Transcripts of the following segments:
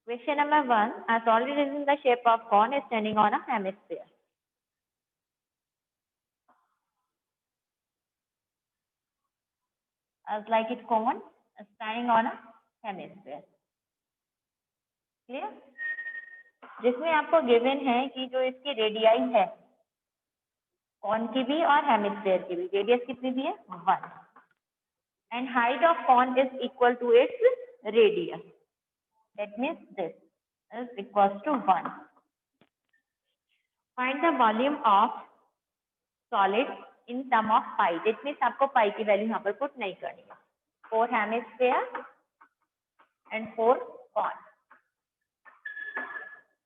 Question number 1. A solid is in the shape of cone is standing on a hemisphere. As like it cone is standing on a hemisphere. Clear? जिसमें आपको given है कि जो इसकी radii है cone की भी और हेमिस्फीयर की भी, रेडियस कितनी दी है 1 and height of cone is equal to its radius. That means this is equal to 1. Find the volume of solid in term of pi. That means आपको पाई की वैल्यू यहाँ पर पुट नहीं करनी है. 4 hemisphere and 4 cone.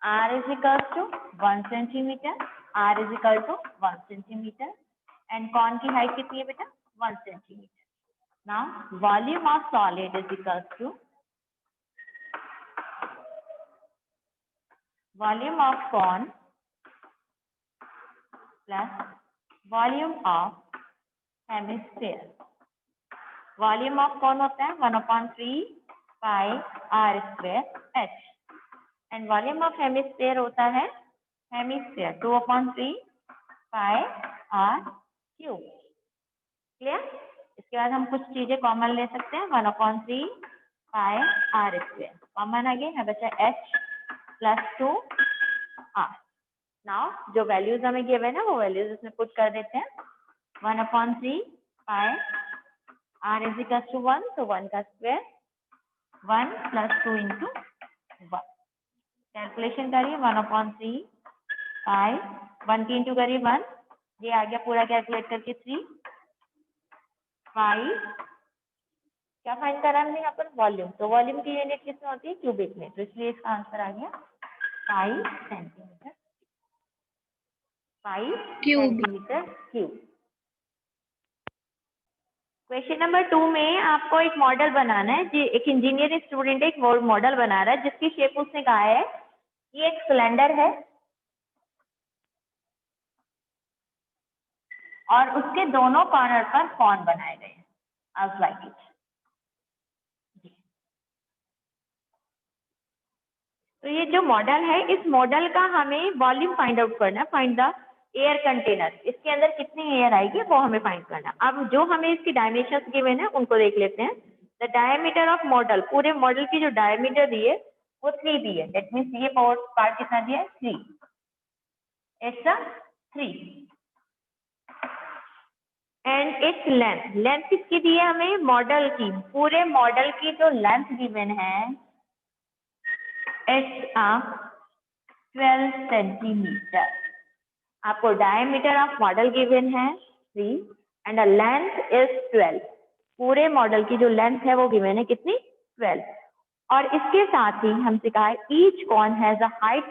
R is equal to 1 centimeter. R is equal to 1 centimeter. And cone की height कितनी है बेटा 1 centimeter. Now volume of solid is equal to volume of cone plus volume of hemisphere. Volume of cone होता है 1/3 pi r square h. And volume of hemisphere होता है hemisphere 2/3 pi r cube. Clear? इसके बाद हम कुछ चीजें common ले सकते हैं. 1/3 पाई आर स्क्वायर कॉमन आ गया है बच्चा h + 2 r. नाउ जो वैल्यूज हमें गिवन है वो वैल्यूज इसमें पुट कर देते हैं. 1/3 पाई r इज इक्वल टू 1, तो 1 का स्क्वायर 1 + 2 × 1. कैलकुलेशन करिए 1/3 पाई 1 की इंटू करिए 1, ये आ गया पूरा कैलकुलेट करके 3 पाई. क्या फाइंड करा हमने यहाँ पर वॉल्यूम. तो वॉल्यूम की यूनिट किसमें होती है क्यूबिक में, तो इसलिए इसका आंसर आ गया पाई सेंटीमीटर. पाई सेंटीमीटर क्यूब. क्वेश्चन नंबर 2 में आपको एक मॉडल बनाना है. एक इंजीनियरिंग स्टूडेंट एक मॉडल बना रहा है जिसकी शेप उसने कहा है ये एक सिलेंडर है और उसके दोनों कॉर्नर पर कॉन बनाए गए हैं as like it. तो ये जो मॉडल है इस मॉडल का हमें वॉल्यूम फाइंड आउट करना है. Find the air container. इसके अंदर कितनी एयर आएगी वो हमें फाइंड करना है. अब जो हमें इसकी डायमेंशंस गिवन है उनको देख लेते हैं. द डायमीटर ऑफ मॉडल, पूरे मॉडल की जो डायमीटर दी है वो 3 दी है. दैट मीन्स ये पार्ट कितना दिया है 3. ऐसा 3 एंड इट्स लेंथ. लेंथ किसकी दी है हमें मॉडल की. पूरे मॉडल की जो लेंथ गिवन है इट्स 12 सेंटीमीटर. आपको डायमीटर ऑफ मॉडल गिवन है 3 एंड द लेंथ इज 12. पूरे मॉडल की जो लेंथ है वो गिवन है कितनी 12. और इसके साथ ही हमसे कहा है each cone has a height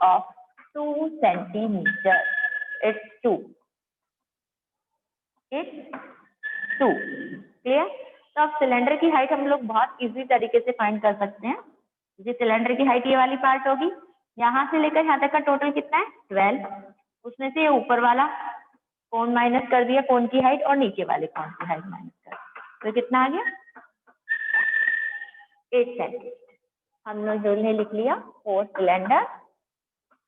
of 2 centimeter. It's 2. Clear? तो अब सिलेंडर की हाइट हम लोग बहुत इजी तरीके से फाइंड कर सकते हैं. जी सिलेंडर की हाइट ये वाली पार्ट होगी. यहाँ से लेकर यहाँ तक का टोटल कितना है 12. उसमें से ये ऊपर वाला कोन माइनस कर दिया कोन की हाइट और नीचे वाले कोन की हाइट माइनस कर दिया. तो कितना आ गया 8 सेंटीमीटर. हम लोग जो लिख लिया 4 सिलेंडर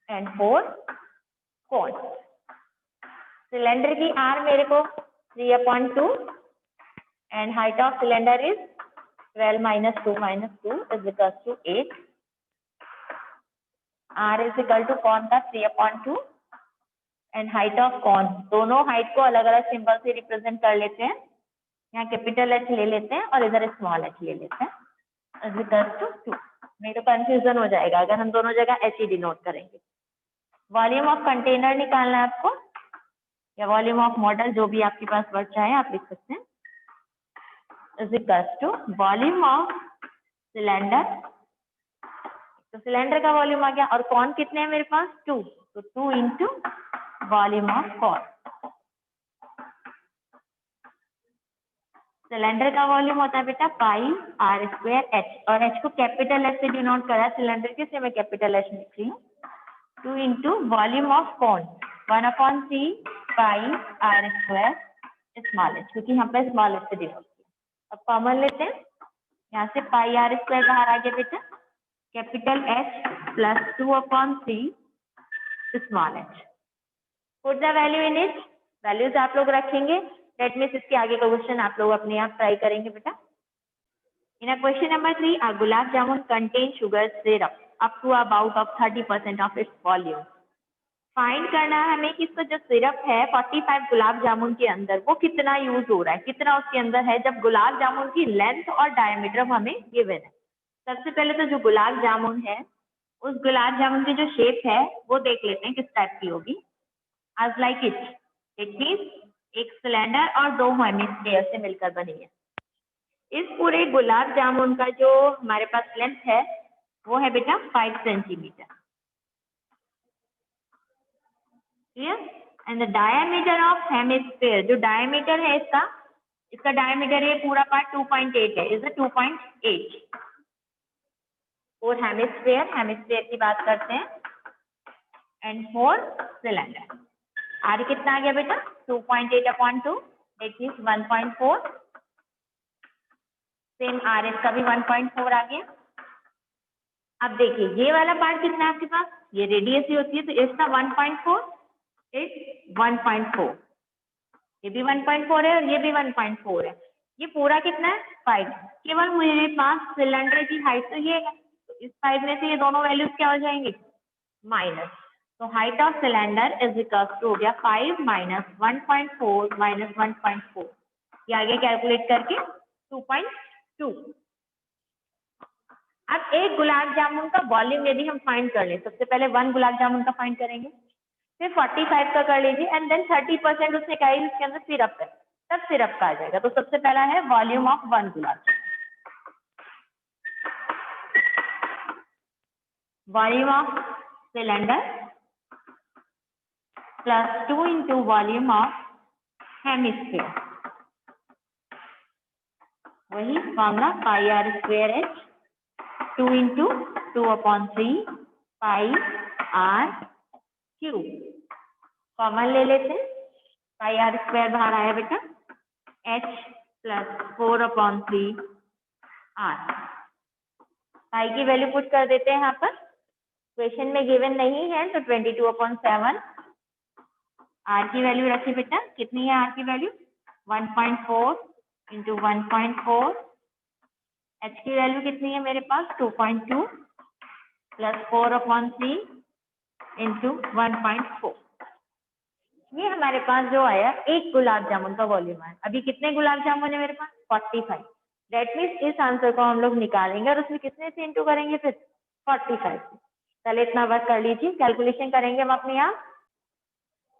एंड 4 कोन. सिलेंडर की आर मेरे को 3/2 and height of cylinder is 12 - 2 - 2 is equal to 8. R is equal to cone का 3/2 एंड हाइट ऑफ कॉन. दोनों हाइट को अलग अलग सिंबल से रिप्रेजेंट कर लेते हैं. यहाँ कैपिटल एच ले लेते हैं और इधर स्मॉल एच ले लेते हैं इज इक्वल टू 2. नहीं तो कंफ्यूजन हो जाएगा अगर हम दोनों जगह एच ही डिनोट करेंगे. वॉल्यूम ऑफ कंटेनर निकालना है आपको या वॉल्यूम ऑफ मॉडल, जो भी आपके पास वर्ड चाहे आप लिख सकते हैं. Is equal to volume of cylinder. तो सिलेंडर का वॉल्यूम आ गया और कॉन कितने हैं मेरे पास 2, तो 2 into volume of cone. Cylinder का वॉल्यूम होता है बेटा पाई आर स्क्वायर एच और एच को कैपिटल एच से डिनोट करा सिलेंडर के, से मैं कैपिटल एच लिख रही हूँ. 2 into volume of cone 1/3 pi r square small h, क्योंकि यहाँ पे स्मॉल एच से डिनोट किया. अब कॉमन लेते हैं यहाँ से पाई आर स्क्वायर बाहर आ गया बेटा, capital H plus 2/3 small h। Put the value in it, values आप लोग रखेंगे, दैट मीन्स इसके आगे का क्वेश्चन आप लोग अपने आप ट्राई करेंगे बेटा। इन question number 3, a gulab jamun contain sugar syrup up to about of 30% of its volume। Find करना है हमें कि इसका जो सिरप है 45 गुलाब जामुन के अंदर वो कितना यूज हो रहा है, कितना उसके अंदर है, जब गुलाब जामुन की लेंथ और डायमीटर हमें गिवन है। सबसे पहले तो जो गुलाब जामुन है उस गुलाब जामुन की जो शेप है वो देख लेते हैं किस टाइप की होगी। as like it means एक सिलेंडर और दो हेमिस्फीयर से मिलकर बनी है। इस पूरे गुलाब जामुन का जो हमारे पास लेंथ है वो है बेटा 5 centimetre, clear. And the diameter of hemisphere, जो डायमीटर है इसका डायमीटर ये पूरा पार्ट 2.8 है, इज 2.8 फॉर हेमिस्फीयर की बात करते हैं, एंड फॉर सिलेंडर आर कितना आ गया बेटा 2.8/2 that means 1.4, same R S का भी 1.4 आ गया। अब देखिए ये वाला पार्ट कितना है आपके पास, ये रेडियस ही होती है तो इसका 1.4, इस 1.4, ये भी 1.4 है और ये भी 1.4 है, ये पूरा कितना है 5। केवल मेरे पास सिलेंडर की हाइट तो ये है, तो इस 5 में से ये दोनों वैल्यूज क्या हो जाएंगे माइनस, तो height of cylinder is equal to हो गया 5 माइनस 1.4 माइनस 1.4, ये आगे कैलकुलेट करके 2.2। अब एक गुलाब जामुन का वॉल्यूम यदि हम फाइंड कर लें, सबसे पहले 1 गुलाब जामुन का फाइंड करेंगे, फिर 45 का कर लीजिए, एंड देन 30% उसने कहा है इसके अंदर सिरप है, तब सिरप का आ जाएगा। तो सबसे पहला है volume of 1 gulab jamun, volume of cylinder plus 2 into volume of hemisphere, वही formula pi r square h 2 into 2/3 pi r cube, common ले लेते हैं, पाई आर स्क्वायर बाहर आया बेटा, h प्लस 4/3 आर, पाई की वैल्यू पुट कर देते हैं यहाँ पर, क्वेश्चन में गिवन नहीं है तो 22/7, आर की वैल्यू रखी बेटा, कितनी है आर की वैल्यू 1.4 इंटू 1.4, h की वैल्यू कितनी है मेरे पास 2.2 प्लस 4/3 इंटू 1.4, ये हमारे पास जो आया एक गुलाब जामुन का वॉल्यूम है। अभी कितने गुलाब जामुन है मेरे पास 45, दैट मीन्स इस आंसर को हम लोग निकालेंगे और उसमें कितने से इंटू करेंगे फिर 45 से। चलिए इतना वर्क कर लीजिए, कैलकुलेशन करेंगे हम अपने आप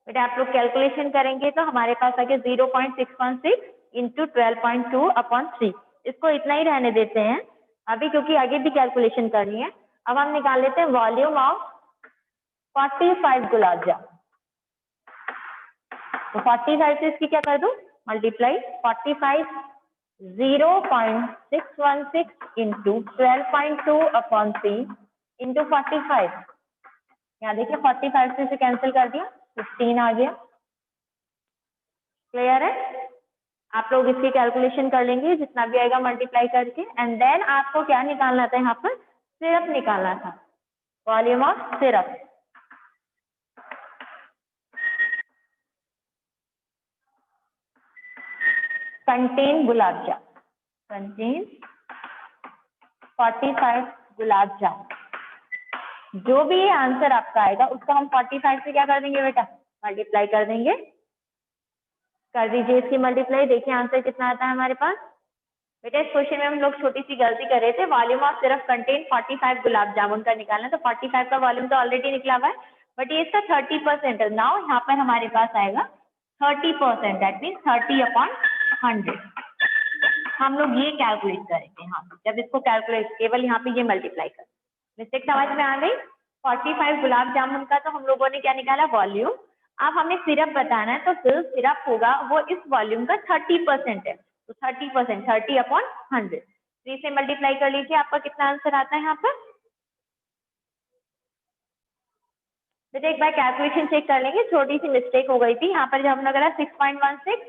बेटा, आप लोग कैलकुलेशन करेंगे तो हमारे पास आगे 0.616 इंटू 12.2/3, इसको इतना ही रहने देते हैं अभी क्योंकि आगे भी कैलकुलेशन करनी है। अब हम निकाल लेते हैं वॉल्यूम ऑफ 45 गुलाब जामुन, तो 45 से इसकी क्या कर दूं मल्टीप्लाई, 45 0.616 इंटू 12.2/3 इंटू 45, यहाँ देखिए 45 से इसे कैंसिल कर दिया 15 आ गया, क्लियर है। आप लोग इसकी कैलकुलेशन कर लेंगे जितना भी आएगा मल्टीप्लाई करके, एंड देन आपको क्या निकालना था यहाँ पर सिरप निकालना था, volume of syrup, contain gulab jamun, contain 45 gulab jamun, जो भी ये आंसर आपका आएगा उसको हम 45 से क्या कर देंगे बेटा मल्टीप्लाई कर देंगे, कर दीजिए इसकी मल्टीप्लाई, देखिए आंसर कितना आता है हमारे पास बेटा। इस क्वेश्चन में हम लोग छोटी सी गलती कर रहे थे, वॉल्यूम ऑफ सिर्फ कंटेन 45 गुलाब जामुन का निकालना, तो 45 का वॉल्यूम तो ऑलरेडी निकला हुआ है, बट ये इसका 30% है। नाउ यहाँ पर हमारे पास आएगा 30%, दैट मीन 30/100। हम लोग ये कैलकुलेट करेंगे, हाँ जब इसको कैलकुलेट केवल यहाँ पे ये मल्टीप्लाई कर, मिस्टेक समझ में आ गई। 45 गुलाब जामुन का तो हम लोगों ने क्या निकाला वॉल्यूम, अब हमें सिरप बताना है तो जो सिरप होगा वो इस वॉल्यूम का 30% है, तो 30% 30/100, 3 से मल्टीप्लाई कर लीजिए, आपका कितना आंसर आता है यहाँ पर बेटा। एक बार कैलकुलेशन चेक कर लेंगे, छोटी सी मिस्टेक हो गई थी यहाँ पर, जब हमने करा 6.16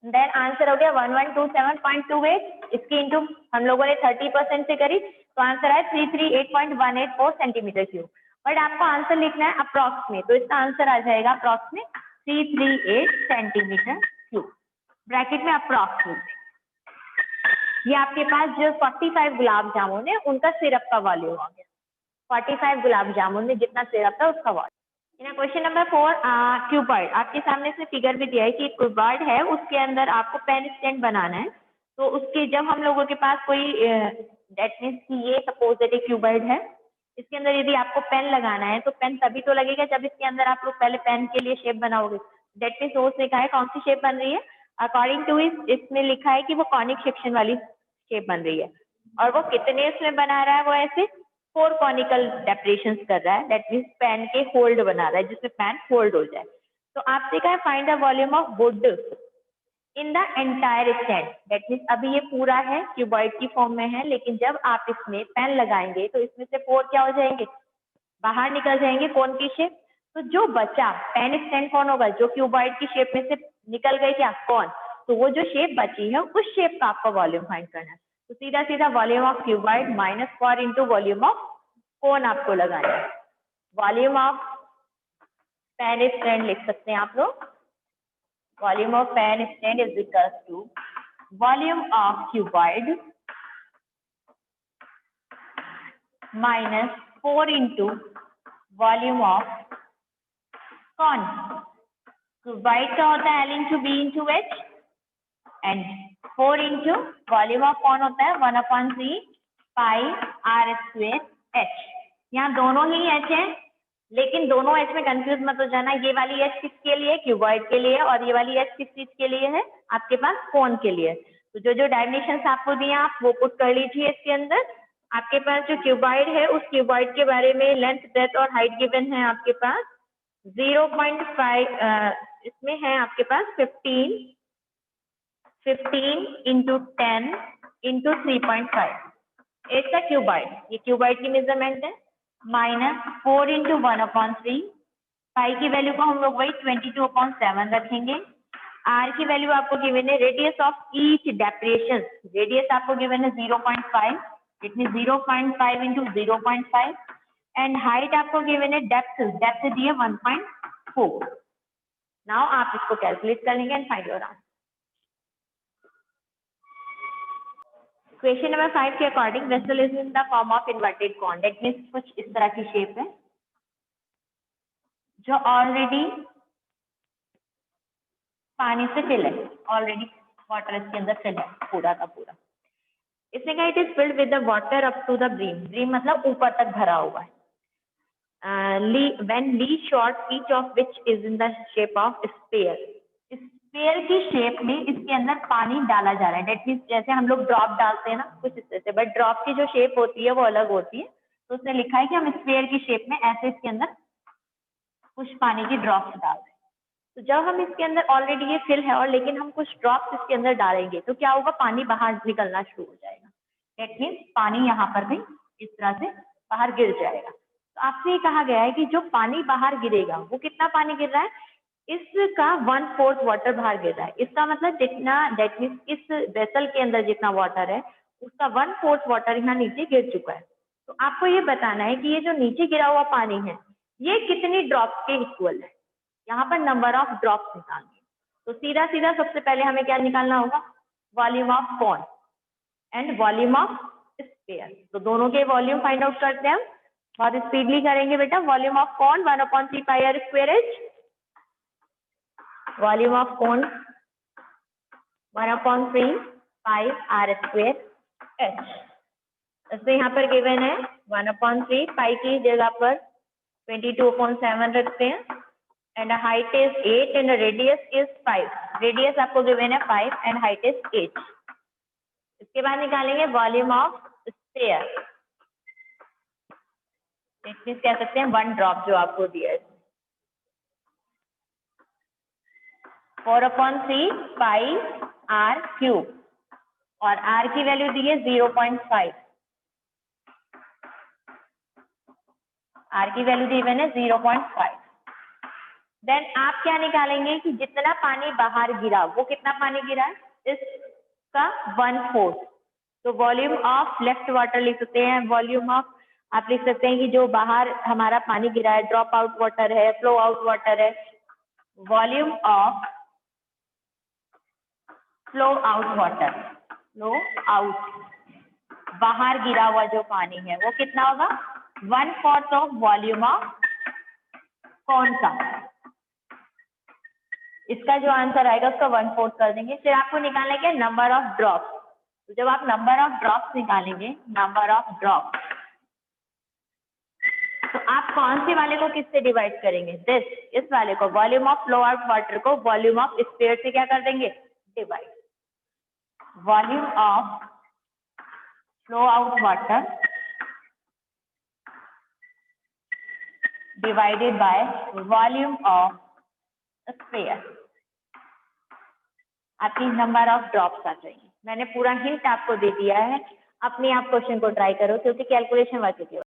देन आंसर हो गया 1127.28। इसकी इंटू हम लोगों ने 30% से करी तो आंसर आया 338.184 सेंटीमीटर क्यूब। बट आपको आंसर लिखना है अप्रॉक्स में, तो इसका आंसर आ जाएगा अप्रॉक्स में 338 सेंटीमीटर क्यूब, ब्रैकेट में अप्रॉक्स में। ये आपके पास जो 45 गुलाब जामुन है उनका सिरप का वॉल्यूम आ गया। 45 गुलाब जामुन में जितना सिरप था उसका वॉल्यूम। Question number 4, cuboid. आपके सामने से फिगर भी दिया है कि क्यूबॉइड है, उसके अंदर आपको पेन स्टैंड बनाना है। तो उसके जब हम लोगों के पास कोई दैट मीन्स कि ये सपोज दैट एक क्यूबॉइड है, इसके अंदर यदि आपको पेन लगाना है तो पेन तभी तो लगेगा जब इसके अंदर आप लोग पहले पेन के लिए शेप बनाओगे। दैट मीन्स उसने कहा है कौन सी शेप बन रही है, अकॉर्डिंग टू इसमें लिखा है कि वो कॉनिक सेक्शन वाली शेप बन रही है। और वो कितने उसमें बना रहा है, वो ऐसे 4 कॉनिकल डेप्रेशंस कर रहा है। दैट मीन्स पेन के होल्ड बना रहा है जिसमें पेन होल्ड हो जाए। तो आपसे कहा है find the volume of would in the entire stand. That means अभी ये पूरा है क्यूबॉइड की फॉर्म में है, लेकिन जब आप इसमें पेन लगाएंगे तो इसमें से 4 क्या हो जाएंगे, बाहर निकल जाएंगे कोन की शेप। तो जो बचा पेन स्टैंड कौन होगा, जो क्यूबॉइड की शेप में से निकल गई क्या, कौन। तो वो जो शेप बची है उस शेप का आपका वॉल्यूम फाइंड करना है। तो सीधा सीधा volume of cuboid minus 4 into volume of cone आपको लगाना है। वॉल्यूम ऑफ पेन स्टैंड लिख सकते हैं आप लोग, volume of pen stand is equal to volume of cuboid minus 4 into volume of cone. Cuboid का होता है L इंटू b into h and 4 into volume of cone होता है 1/3 पाई आर स्क्वेयर एच। यहाँ दोनों ही एच है, लेकिन दोनों एच में कंफ्यूज मत हो जाना। ये वाली एच किसके लिए, क्यूबॉइड के लिए, और ये वाली एच किस चीज के लिए है, आपके पास कोन के लिए। तो जो जो डायमेंशंस आपको दिए आप वो पुट कर लीजिए इसके अंदर। आपके पास जो क्यूबॉइड है उस क्यूबॉइड के बारे में लेंथ, ब्रेथ और हाइट गिवन है आपके पास 0.5, इसमें है आपके पास 15 इंटू 10 इंटू 3.5 इसका क्यूबॉइड, ये क्यूबॉइड की मेजरमेंट है। माइनस 4 इंटू 1/3 पाई की वैल्यू को हम लोग वही 22/7 रखेंगे। आर की वैल्यू आपको गिवन है, radius of each depression, radius आपको गिवन है 0.5, it mean 0.5 into 0.5 and height आपको गिवन है डेप्थ, डेप्थ दी है 1.4। नाउ आप इसको कैलकुलेट कर लेंगे and find your answer. Question number 5 के according vessel is in the form of inverted cone. That means कुछ इस तरह की शेप है जो ऑलरेडी पानी से फिल है, ऑलरेडी वाटर इसके अंदर फिल है पूरा का पूरा। इसने कहा it is filled with the water up to the brim, brim मतलब ऊपर तक भरा हुआ है। When lead shot each of which is in the shape of sphere, sphere की शेप में इसके अंदर पानी डाला जा रहा है। डेट मीन्स जैसे हम लोग ड्रॉप डालते हैं ना कुछ इस तरह से, बट ड्रॉप की जो शेप होती है वो अलग होती है। तो उसने लिखा है कि हम स्फीयर की शेप में ऐसे इसके अंदर कुछ पानी की ड्रॉप्स डाल रहे हैं। तो जब हम इसके अंदर ऑलरेडी ये फिल है और लेकिन हम कुछ ड्रॉप्स इसके अंदर डालेंगे तो क्या होगा, पानी बाहर निकलना शुरू हो जाएगा। दैट मीन्स पानी यहाँ पर भी इस तरह से बाहर गिर जाएगा। तो आपसे ये कहा गया है कि जो पानी बाहर गिरेगा वो कितना पानी गिर रहा है, इसका 1/4 वाटर बाहर गिर रहा है। इसका मतलब जितना, दैट मीन्स इस वेसल के अंदर जितना वाटर है उसका 1/4 वाटर यहाँ नीचे गिर चुका है। तो आपको ये बताना है कि ये जो नीचे गिरा हुआ पानी है ये कितनी ड्रॉप्स के इक्वल है। यहाँ पर नंबर ऑफ ड्रॉप्स निकालनी। तो सीधा सीधा सबसे पहले हमें क्या निकालना होगा, volume of cone and volume of sphere. तो दोनों के वॉल्यूम फाइंड आउट करते हैं हम, बहुत स्पीडली करेंगे बेटा। Volume of cone 1/3 pi r square h, volume of cone 1/3 pi r square h. तो यहाँ पर गिवन है 1/3 पाई की जगह पर 22/7 रखते हैं and height is 8 and radius is 5। Radius आपको गिवन है 5 एंड हाइट इज 8। इसके बाद निकालेंगे वॉल्यूम ऑफ स्फीयर, कह सकते हैं 1 ड्रॉप जो आपको दिया है 4/3 पाई आर क्यूब और आर की वैल्यू दी है 0.5, आर की वैल्यू दी है 0.5। देन आप क्या निकालेंगे कि जितना पानी बाहर गिरा, वो कितना पानी गिरा है, इसका 1/4। तो वॉल्यूम ऑफ लेफ्ट वाटर लिख सकते हैं, वॉल्यूम ऑफ आप लिख सकते हैं कि जो बाहर हमारा पानी गिरा है, ड्रॉप आउट वाटर है, फ्लो आउट वाटर है, volume of flow out water, flow out, बाहर गिरा हुआ जो पानी है वो कितना होगा, 1/4 ऑफ वॉल्यूम ऑफ कौन सा, इसका जो आंसर आएगा उसका 1/4 कर देंगे। फिर आपको निकालना क्या, नंबर ऑफ ड्रॉप्स। तो जब आप नंबर ऑफ ड्रॉप्स निकालेंगे, नंबर ऑफ ड्रॉप, तो आप कौन से वाले को किससे डिवाइड करेंगे, इस वाले को, volume of flow out water को वॉल्यूम ऑफ स्फीयर से क्या कर देंगे, divide. Volume of flow out water divided by volume of sphere, आपकी नंबर ऑफ ड्रॉप्स आ जाएंगे। मैंने पूरा हिंट आपको दे दिया है, अपने आप क्वेश्चन को ट्राई करो क्योंकि कैलकुलेशन वर्क